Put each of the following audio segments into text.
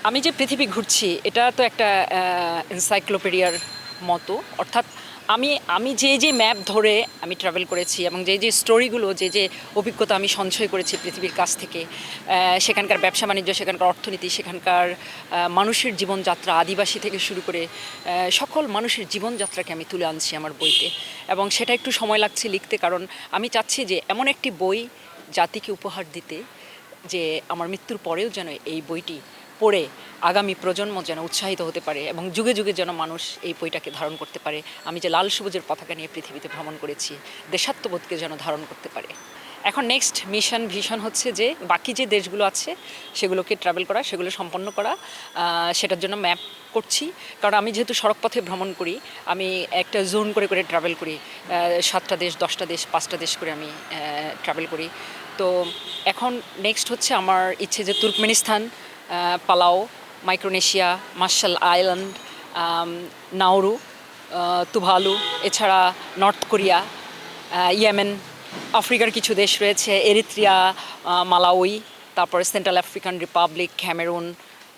আমি যে পৃথিবী ঘুরছি এটা তো একটা এনসাইক্লোপিডিয়ার মতো, অর্থাৎ আমি আমি যে ম্যাপ ধরে আমি ট্রাভেল করেছি এবং যে স্টোরিগুলো যে অভিজ্ঞতা আমি সঞ্চয় করেছি পৃথিবীর কাছ থেকে, সেখানকার ব্যবসা বাণিজ্য, সেখানকার অর্থনীতি, সেখানকার মানুষের জীবনযাত্রা, আদিবাসী থেকে শুরু করে সকল মানুষের জীবনযাত্রাকে আমি তুলে আনছি আমার বইতে। এবং সেটা একটু সময় লাগছে লিখতে, কারণ আমি চাচ্ছি যে এমন একটি বই জাতিকে উপহার দিতে, যে আমার মৃত্যুর পরেও যেন এই বইটি পড়ে আগামী প্রজন্ম যেন উৎসাহিত হতে পারে এবং যুগে যুগে যেন মানুষ এই বইটাকে ধারণ করতে পারে। আমি যে লাল সবুজের পতাকা নিয়ে পৃথিবীতে ভ্রমণ করেছি, দেশাত্মবোধকে যেন ধারণ করতে পারে। এখন নেক্সট মিশন ভিশন হচ্ছে যে বাকি যে দেশগুলো আছে সেগুলোকে ট্রাভেল করা, সেগুলো সম্পন্ন করা। সেটার জন্য ম্যাপ করছি, কারণ আমি যেহেতু সড়কপথে ভ্রমণ করি, আমি একটা জোন করে করে ট্রাভেল করি, 7টা দেশ, 10টা দেশ, 5টা দেশ করে আমি ট্রাভেল করি। তো এখন নেক্সট হচ্ছে আমার ইচ্ছে যে Turkmenistan, Palau, Micronesia, Marshall Island, Nauru, Tuvalu, এছাড়া নর্থ কোরিয়া, ইয়েমেন, আফ্রিকার কিছু দেশ রয়েছে, এরিত্রিয়া, মালাউই, তারপরে সেন্ট্রাল আফ্রিকান রিপাবলিক, ক্যামেরুন,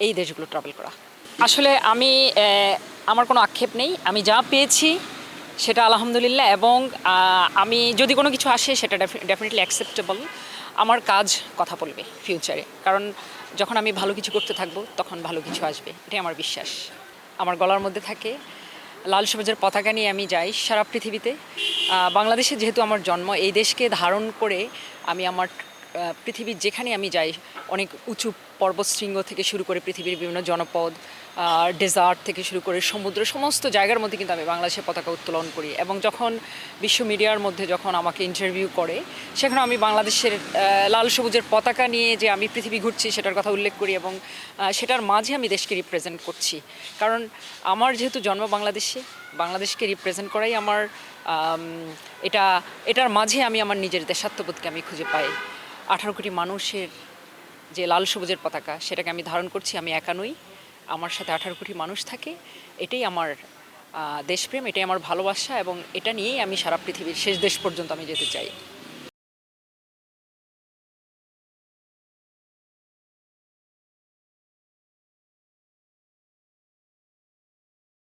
এই দেশগুলো ট্রাভেল করা। আসলে আমি আমার কোনো আক্ষেপ নেই, আমি যা পেয়েছি সেটা আলহামদুলিল্লাহ, এবং আমি যদি কোনো কিছু আসে সেটা ডেফিনেটলি অ্যাকসেপ্টেবল। আমার কাজ কথা বলবে ফিউচারে, কারণ যখন আমি ভালো কিছু করতে থাকবো তখন ভালো কিছু আসবে, এটাই আমার বিশ্বাস। আমার গলার মধ্যে থাকে, লাল সবুজের পতাকা নিয়ে আমি যাই সারা পৃথিবীতে। বাংলাদেশে যেহেতু আমার জন্ম, এই দেশকে ধারণ করে আমি আমার পৃথিবীর যেখানে আমি যাই, অনেক উঁচু পর্বতশৃঙ্গ থেকে শুরু করে পৃথিবীর বিভিন্ন জনপদ, ডেজার্ট থেকে শুরু করে সমুদ্র, সমস্ত জায়গার মধ্যে কিন্তু আমি বাংলাদেশের পতাকা উত্তোলন করি। এবং যখন বিশ্ব মিডিয়ার মধ্যে যখন আমাকে ইন্টারভিউ করে, সেখানে আমি বাংলাদেশের লাল সবুজের পতাকা নিয়ে যে আমি পৃথিবী ঘুরছি সেটার কথা উল্লেখ করি, এবং সেটার মাঝে আমি দেশকে রিপ্রেজেন্ট করছি। কারণ আমার যেহেতু জন্ম বাংলাদেশে, বাংলাদেশকে রিপ্রেজেন্ট করাই আমার, এটার মাঝে আমি আমার নিজের দেশাত্মবোধকে আমি খুঁজে পাই। 18 কোটি মানুষের যে লাল সবুজের পতাকা, সেটাকে আমি ধারণ করছি, আমি একা নই, আমার সাথে 18 কোটি মানুষ থাকে। এটাই আমার দেশপ্রেম, এটাই আমার ভালোবাসা, এবং এটা নিয়েই আমি সারা পৃথিবীর শেষ দেশ পর্যন্ত আমি যেতে চাই।